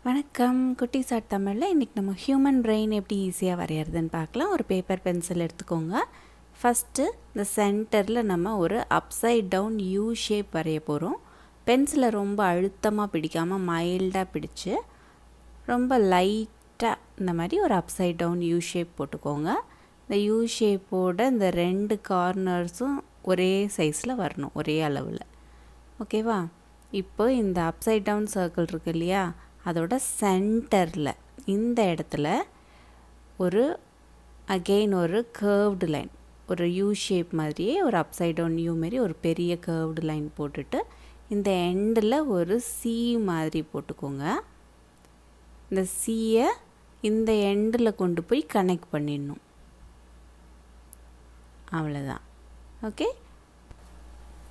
வணக்கம். குட்டீஸ்ஆர்த்தமிழில் இன்றைக்கி நம்ம ஹியூமன் பிரெயின் எப்படி ஈஸியாக வரைகிறதுன்னு பார்க்கலாம். ஒரு பேப்பர் பென்சில் எடுத்துக்கோங்க. ஃபஸ்ட்டு இந்த சென்டரில் நம்ம ஒரு அப்சைட் டவுன் யூ ஷேப் வரைய போகிறோம். பென்சிலை ரொம்ப அழுத்தமாக பிடிக்காமல் மைல்டாக பிடிச்சி ரொம்ப லைட்டாக இந்த மாதிரி ஒரு அப்சைட் டவுன் யூ ஷேப் போட்டுக்கோங்க. இந்த யூ ஷேப்போட இந்த 2 கார்னர்ஸும் ஒரே சைஸில் வரணும், ஒரே அளவில். ஓகேவா? இப்போ இந்த அப்சைட் டவுன் சர்க்கிள் இருக்குது இல்லையா, அதோட சென்டரில் இந்த இடத்துல அகெயின் ஒரு கர்வ்டு லைன், ஒரு யூ ஷேப் மாதிரியே ஒரு அப்சைட் டவுன் யூ மாரி ஒரு பெரிய கர்வ்டு லைன் போட்டுட்டு இந்த எண்டில் ஒரு சி மாதிரி போட்டுக்கோங்க. இந்த சியை இந்த எண்டில் கொண்டு போய் கனெக்ட் பண்ணிடணும். அவ்வளோதான். ஓகே,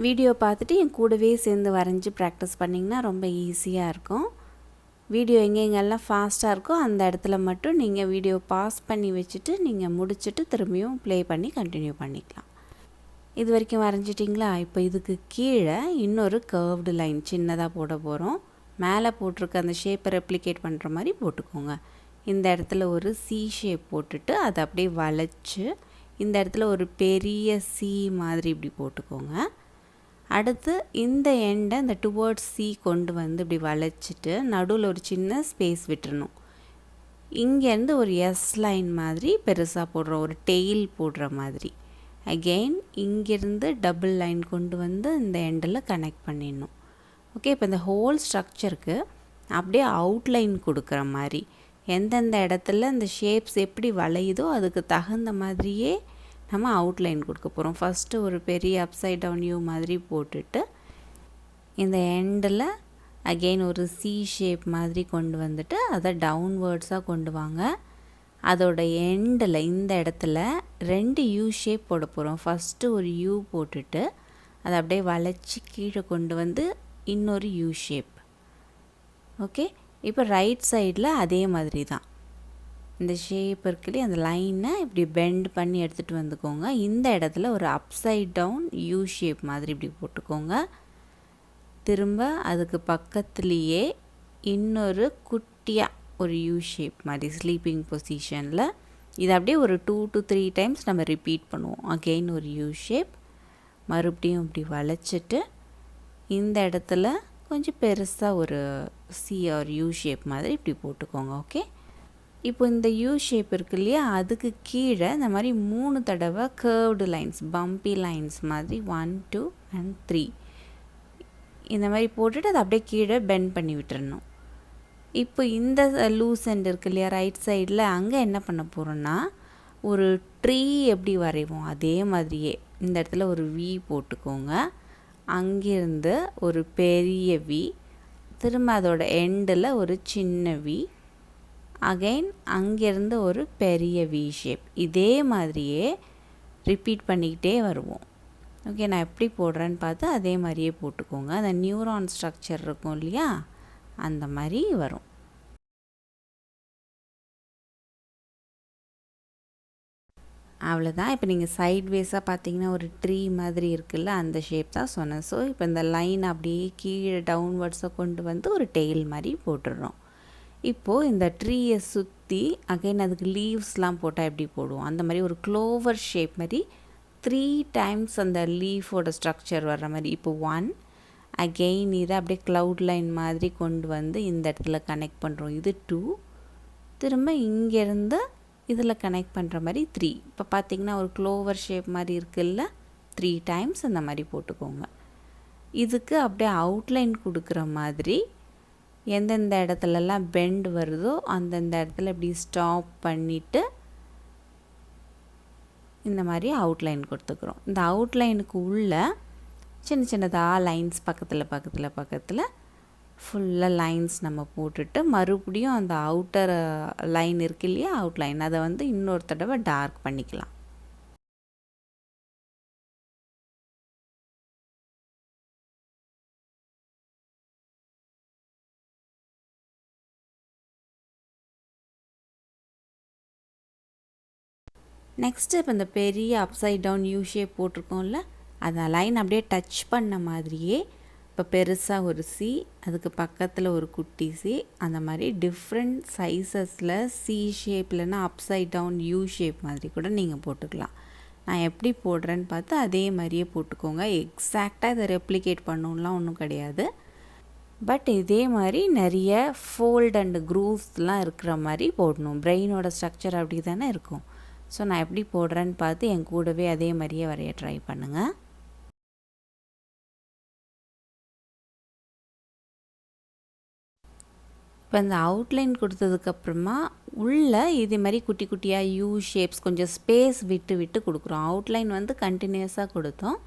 வீடியோ பார்த்துட்டு என் கூடவே சேர்ந்து வரைஞ்சி ப்ராக்டிஸ் பண்ணிங்கன்னா ரொம்ப ஈஸியாக இருக்கும். வீடியோ எங்கெங்கெல்லாம் ஃபாஸ்ட்டாக இருக்கோ அந்த இடத்துல மட்டும் நீங்கள் வீடியோ பாஸ் பண்ணி வச்சுட்டு நீங்கள் முடிச்சுட்டு திரும்பியும் ப்ளே பண்ணி கண்டினியூ பண்ணிக்கலாம். இது வரைக்கும் வரைஞ்சிட்டிங்களா? இப்போ இதுக்கு கீழே இன்னொரு கர்வ்டு லைன் சின்னதாக போட போகிறோம். மேலே போட்டிருக்க அந்த ஷேப்பை ரெப்ளிகேட் பண்ணுற மாதிரி போட்டுக்கோங்க. இந்த இடத்துல ஒரு சி ஷேப் போட்டுட்டு அதை அப்படியே வளைச்சி இந்த இடத்துல ஒரு பெரிய சி மாதிரி இப்படி போட்டுக்கோங்க. அடுத்து இந்த எண்டை இந்த டுவர்ட்ஸ் சி கொண்டு வந்து இப்படி வளைச்சிட்டு நடுவில் ஒரு சின்ன ஸ்பேஸ் விட்டுறணும். இங்கேருந்து ஒரு எஸ் லைன் மாதிரி பெருசாக போடுறோம், ஒரு டெயில் போடுற மாதிரி. அகெயின் இங்கேருந்து டபுள் லைன் கொண்டு வந்து இந்த எண்டில் கனெக்ட் பண்ணிடணும். ஓகே, இப்போ இந்த ஹோல் ஸ்ட்ரக்சருக்கு அப்படியே அவுட்லைன் கொடுக்குற மாதிரி எந்தெந்த இடத்துல இந்த ஷேப்ஸ் எப்படி வளையுதோ அதுக்கு தகுந்த மாதிரியே நம்ம அவுட்லைன் கொடுக்க போகிறோம். ஃபஸ்ட்டு ஒரு பெரிய அப்சைட் டவுன் யூ மாதிரி போட்டுட்டு இந்த எண்டில் அகெயின் ஒரு சி ஷேப் மாதிரி கொண்டு வந்துட்டு அதை டவுன்வேர்ட்ஸாக கொண்டு வாங்க. அதோட எண்டில் இந்த இடத்துல 2 யூ ஷேப் போட போகிறோம். ஃபஸ்ட்டு ஒரு யூ போட்டுட்டு அதை அப்படியே வளைச்சி கீழே கொண்டு வந்து இன்னொரு யூ ஷேப். ஓகே, இப்போ ரைட் சைடில் அதே மாதிரி தான் இந்த ஷேப் இருக்குல்லையே அந்த லைனை இப்படி பெண்ட் பண்ணி எடுத்துகிட்டு வந்துக்கோங்க. இந்த இடத்துல ஒரு அப்சைட் டவுன் யூ ஷேப் மாதிரி இப்படி போட்டுக்கோங்க. திரும்ப அதுக்கு பக்கத்துலேயே இன்னொரு குட்டியாக ஒரு யூ ஷேப் மாதிரி ஸ்லீப்பிங் பொசிஷனில் இது அப்படியே ஒரு 2 to 3 டைம்ஸ் நம்ம ரிப்பீட் பண்ணுவோம். அகெயின் ஒரு யூ ஷேப் மறுபடியும் இப்படி வளைச்சிட்டு இந்த இடத்துல கொஞ்சம் பெருசாக ஒரு சி ஒரு யூ ஷேப் மாதிரி இப்படி போட்டுக்கோங்க. ஓகே, இப்போ இந்த யூ ஷேப் இருக்கு இல்லையா, அதுக்கு கீழே இந்த மாதிரி 3 தடவை கர்வ்டு லைன்ஸ், பம்பி லைன்ஸ் மாதிரி 1 2 and 3 இந்த மாதிரி போட்டுட்டு அதை அப்படியே கீழே பெண்ட் பண்ணி விட்டுறணும். இப்போ இந்த லூஸ் எண்ட் இருக்கு இல்லையா ரைட் சைடில், அங்கே என்ன பண்ண போகிறோன்னா ஒரு ட்ரீ எப்படி வரைவோம் அதே மாதிரியே இந்த இடத்துல ஒரு வி போட்டுக்கோங்க. அங்கேருந்து ஒரு பெரிய வி, திரும்ப அதோட எண்டில் ஒரு சின்ன வி, அகெயின் அங்கேருந்து ஒரு பெரிய வி ஷேப். இதே மாதிரியே ரிப்பீட் பண்ணிக்கிட்டே வருவோம். ஓகே, நான் எப்படி போடுறேன்னு பார்த்து அதே மாதிரியே போட்டுக்கோங்க. அந்த நியூரான் ஸ்ட்ரக்சர் இருக்கும் இல்லையா, அந்த மாதிரி வரும். அவ்வளோதான். இப்போ நீங்கள் சைட்வேஸாக பார்த்தீங்கன்னா ஒரு ட்ரீ மாதிரி இருக்குல்ல, அந்த ஷேப் தான் சொன்னேன். ஸோ இப்போ இந்த லைன் அப்படியே கீழே டவுன்வர்ட்ஸை கொண்டு வந்து ஒரு டெயில் மாதிரி போட்டுடுறோம். இப்போது இந்த ட்ரீயை சுற்றி அகைன் அதுக்கு லீவ்ஸ்லாம் போட்டால் எப்படி போடுவோம் அந்த மாதிரி ஒரு க்ளோவர் ஷேப் மாதிரி 3 டைம்ஸ் அந்த லீஃபோட ஸ்ட்ரக்சர் வர்ற மாதிரி. இப்போ 1 அகெயின் இதை அப்படியே க்ளவுட் லைன் மாதிரி கொண்டு வந்து இந்த இடத்துல கனெக்ட் பண்ணுறோம். இது 2, திரும்ப இங்கேருந்து இதில் கனெக்ட் பண்ணுற மாதிரி 3. இப்போ பார்த்திங்கன்னா ஒரு க்ளோவர் ஷேப் மாதிரி இருக்குல்ல, 3 டைம்ஸ் அந்த மாதிரி போட்டுக்கோங்க. இதுக்கு அப்படியே அவுட்லைன் கொடுக்குற மாதிரி எந்தெந்த இடத்துலலாம் பெண்ட் வருதோ அந்தந்த இடத்துல இப்படி ஸ்டாப் பண்ணிவிட்டு இந்த மாதிரி அவுட்லைன் கொடுத்துக்கிறோம். இந்த அவுட்லைனுக்கு உள்ள சின்ன சின்னதாக லைன்ஸ் பக்கத்தில் ஃபுல்லாக லைன்ஸ் நம்ம போட்டுட்டு மறுபடியும் அந்த அவுட்டர் லைன் இருக்கு இல்லையா அவுட்லைன், அதை வந்து இன்னொரு தடவை டார்க் பண்ணிக்கலாம். நெக்ஸ்ட்டு இப்போ இந்த பெரிய அப்சைட் டவுன் யூ ஷேப் போட்டிருக்கோம்ல, அந்த லைன் அப்படியே டச் பண்ண மாதிரியே இப்போ பெருசாக ஒரு சி, அதுக்கு பக்கத்தில் ஒரு குட்டி சி, அந்த மாதிரி டிஃப்ரெண்ட் சைஸஸில் சி ஷேப் இல்லைன்னா அப்சைட் டவுன் யூ ஷேப் மாதிரி கூட நீங்கள் போட்டுக்கலாம். நான் எப்படி போடுறேன்னு பார்த்து அதே மாதிரியே போட்டுக்கோங்க. எக்ஸாக்டாக இதை ரெப்ளிகேட் பண்ணணும்லாம் ஒன்றும் கிடையாது. பட் இதே மாதிரி நிறைய ஃபோல்ட் அண்டு க்ரூவ்ஸ்லாம் இருக்கிற மாதிரி போடணும். பிரெயினோட ஸ்ட்ரக்சர் அப்படி தானே இருக்கும். ஸோ நான் எப்படி போடுறேன்னு பார்த்து என் கூடவே அதே மாதிரியே வரைய ட்ரை பண்ணுங்கள். இப்போ இந்த அவுட்லைன் கொடுத்ததுக்கப்புறமா உள்ளே இதே மாதிரி குட்டி குட்டியாக யூ ஷேப்ஸ் கொஞ்சம் ஸ்பேஸ் விட்டு விட்டு கொடுக்குறோம். அவுட்லைன் வந்து கண்டினியூஸாக கொடுத்தோம்.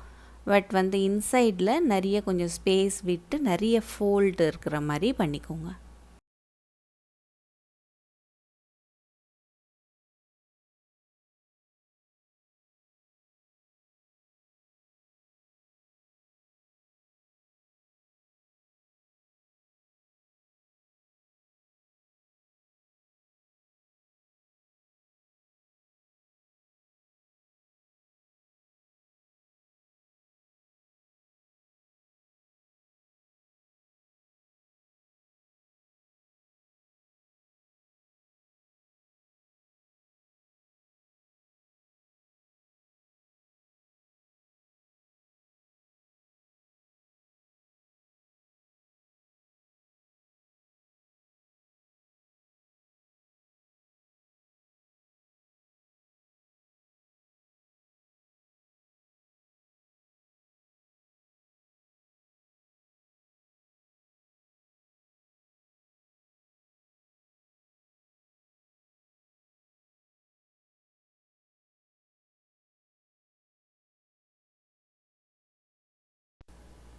பட் வந்து இன்சைடில் நிறைய கொஞ்சம் ஸ்பேஸ் விட்டு நிறைய ஃபோல்டு இருக்கிற மாதிரி பண்ணிக்கோங்க.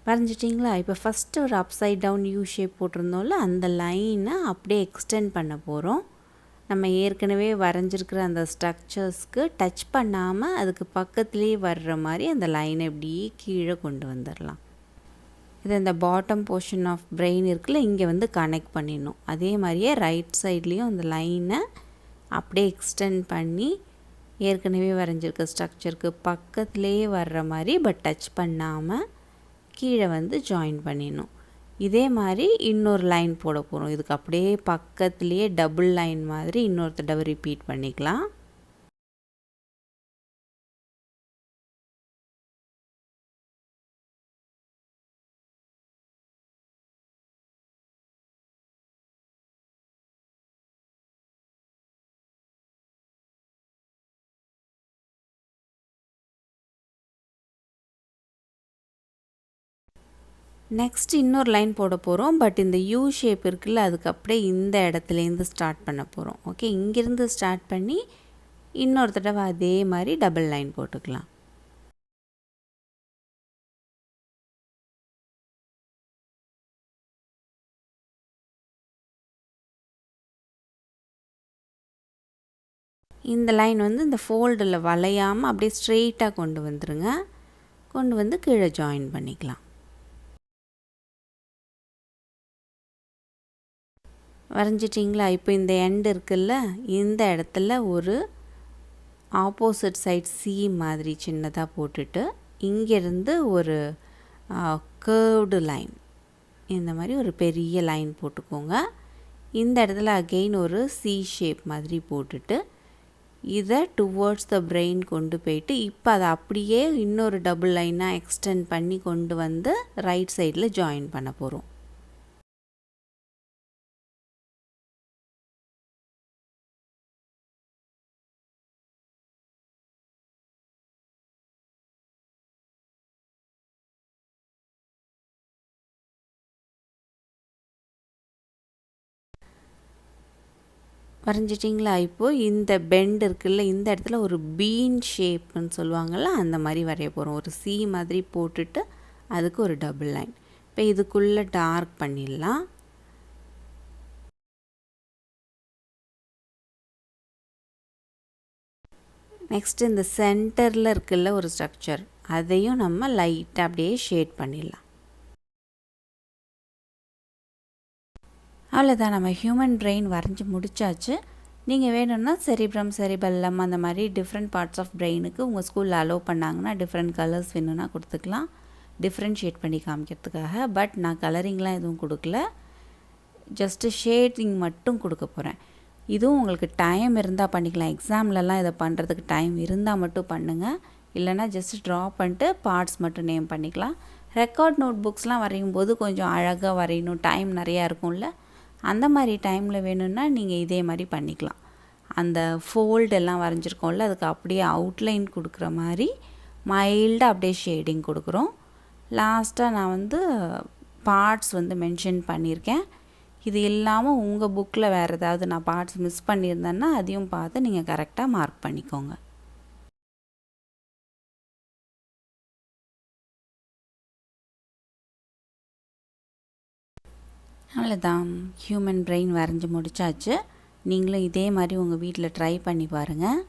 வரைஞ்சிட்டிங்களா? இப்போ ஃபஸ்ட்டு ஒரு அப்சைட் டவுன் யூ ஷேப் போட்டிருந்தோம்ல, அந்த லைனை அப்படியே எக்ஸ்டெண்ட் பண்ண போகிறோம். நம்ம ஏற்கனவே வரைஞ்சிருக்கிற அந்த ஸ்ட்ரக்சர்ஸ்க்கு டச் பண்ணாமல் அதுக்கு பக்கத்துலேயே வர்ற மாதிரி அந்த லைனை இப்படியே கீழே கொண்டு வந்துடலாம். இது இந்த பாட்டம் போர்ஷன் ஆஃப் பிரெயின் இருக்குல்ல, இங்கே வந்து கனெக்ட் பண்ணிடணும். அதே மாதிரியே ரைட் சைட்லேயும் அந்த லைனை அப்படியே எக்ஸ்டெண்ட் பண்ணி ஏற்கனவே வரைஞ்சிருக்க ஸ்ட்ரக்சருக்கு பக்கத்துலேயே வர்ற மாதிரி பட் டச் பண்ணாமல் கீழே வந்து ஜாயின் பண்ணிடணும். இதே மாதிரி இன்னொரு லைன் போட போகிறோம். இதுக்கு அப்படியே பக்கத்துலேயே டபுள் லைன் மாதிரி இன்னொரு தடவை ரிப்பீட் பண்ணிக்கலாம். நெக்ஸ்ட் இன்னொரு லைன் போட போகிறோம். பட் இந்த யூ ஷேப் இருக்குல்ல, அதுக்கு அப்படியே இந்த இடத்துலேருந்து ஸ்டார்ட் பண்ண போகிறோம். ஓகே, இங்கேருந்து ஸ்டார்ட் பண்ணி இன்னொரு தடவை அதே மாதிரி டபுள் லைன் போட்டுக்கலாம். இந்த லைன் வந்து இந்த ஃபோல்டில் வளையாமல் அப்படியே ஸ்ட்ரெயிட்டாக கொண்டு வந்துடுங்க. கொண்டு வந்து கீழே ஜாயின் பண்ணிக்கலாம். வரைஞ்சிட்டிங்களா? இப்போ இந்த எண்டு இருக்குல்ல, இந்த இடத்துல ஒரு ஆப்போசிட் சைட் சி மாதிரி சின்னதாக போட்டுட்டு இங்கேருந்து ஒரு கர்வ்டு லைன், இந்த மாதிரி ஒரு பெரிய லைன் போட்டுக்கோங்க. இந்த இடத்துல அகெயின் ஒரு சி ஷேப் மாதிரி போட்டுட்டு இதை டுவர்ட்ஸ் த பிரெயின் கொண்டு போயிட்டு இப்போ அதை அப்படியே இன்னொரு டபுள் லைனாக எக்ஸ்டெண்ட் பண்ணி கொண்டு வந்து ரைட் சைடில் ஜாயின் பண்ண போகிறோம். வரைஞ்சிட்டிங்களா? இப்போது இந்த பெண்ட் இருக்குல்ல, இந்த இடத்துல ஒரு பீன் ஷேப்னு சொல்லுவாங்கள்ல, அந்த மாதிரி வரைய போகிறோம். ஒரு சி மாதிரி போட்டுட்டு அதுக்கு ஒரு டபுள் லைன். இப்போ இதுக்குள்ளே டார்க் பண்ணிடலாம். நெக்ஸ்ட்டு இந்த சென்டரில் இருக்குல்ல ஒரு ஸ்ட்ரக்சர், அதையும் நம்ம லைட்டாக அப்படியே ஷேட் பண்ணிடலாம். அவ்வளோதான், நம்ம ஹியூமன் பிரெயின் வரைஞ்சி முடித்தாச்சு. நீங்கள் வேணும்னா செரிப்ரம், செரிபெல்லம் அந்த மாதிரி டிஃப்ரெண்ட் பார்ட்ஸ் ஆஃப் பிரெயினுக்கு உங்கள் ஸ்கூலில் அலோவ் பண்ணாங்கன்னா டிஃப்ரெண்ட் கலர்ஸ் வேணும்னா கொடுத்துக்கலாம். டிஃப்ரென்ஷியேட் பண்ணி காமிக்கிறதுக்காக. பட் நான் கலரிங்லாம் எதுவும் கொடுக்கல, ஜஸ்ட்டு ஷேடிங் மட்டும் கொடுக்க போகிறேன். இதுவும் உங்களுக்கு டைம் இருந்தால் பண்ணிக்கலாம். எக்ஸாம்லலாம் இதை பண்ணுறதுக்கு டைம் இருந்தால் மட்டும் பண்ணுங்கள். இல்லைனா ஜஸ்ட் ட்ரா பண்ணிட்டு பார்ட்ஸ் மட்டும் நேம் பண்ணிக்கலாம். ரெக்கார்ட் நோட் புக்ஸ்லாம் வரையும்போது கொஞ்சம் அழகாக வரையணும், டைம் நிறையா இருக்கும்ல, அந்த மாதிரி டைமில் வேணும்னா நீங்கள் இதே மாதிரி பண்ணிக்கலாம். அந்த ஃபோல்டெல்லாம் வரைஞ்சிருக்கோம்ல, அதுக்கு அப்படியே அவுட்லைன் கொடுக்குற மாதிரி மைல்டாக அப்படியே ஷேடிங் கொடுக்குறோம். லாஸ்ட்டாக நான் பார்ட்ஸ் மென்ஷன் பண்ணியிருக்கேன். இது இல்லாமல் உங்கள் புக்கில் வேறு ஏதாவது நான் பார்ட்ஸ் மிஸ் பண்ணியிருந்தேன்னா அதையும் பார்த்து நீங்கள் கரெக்டாக மார்க் பண்ணிக்கோங்க. அவ்வளோதான், ஹியூமன் பிரெயின் வரைஞ்சி முடித்தாச்சு. நீங்களும் இதே மாதிரி உங்கள் வீட்டில் ட்ரை பண்ணி பாருங்கள்.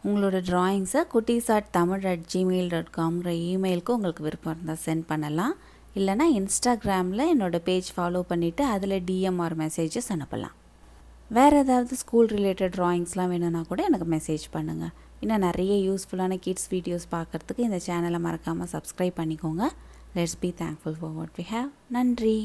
உங்களோட ட்ராயிங்ஸை kuttiesarttamil@gmail.comங்கிற இமெயிலுக்கு உங்களுக்கு விருப்பம் இருந்தால் சென்ட் பண்ணலாம். இல்லைனா இன்ஸ்டாகிராமில் என்னோடய பேஜ் ஃபாலோ பண்ணிவிட்டு அதில் டிஎம் ஆர் மெசேஜஸ் அனுப்பலாம். வேறு ஏதாவது ஸ்கூல் ரிலேட்டட் ட்ராயிங்ஸ்லாம் வேணும்னா கூட எனக்கு மெசேஜ் பண்ணுங்கள். இன்னும் நிறைய யூஸ்ஃபுல்லான கிட்ஸ் வீடியோஸ் பார்க்குறதுக்கு இந்த சேனலை மறக்காமல் சப்ஸ்கிரைப் பண்ணிக்கோங்க. Let's be thankful for what we have. நன்றி.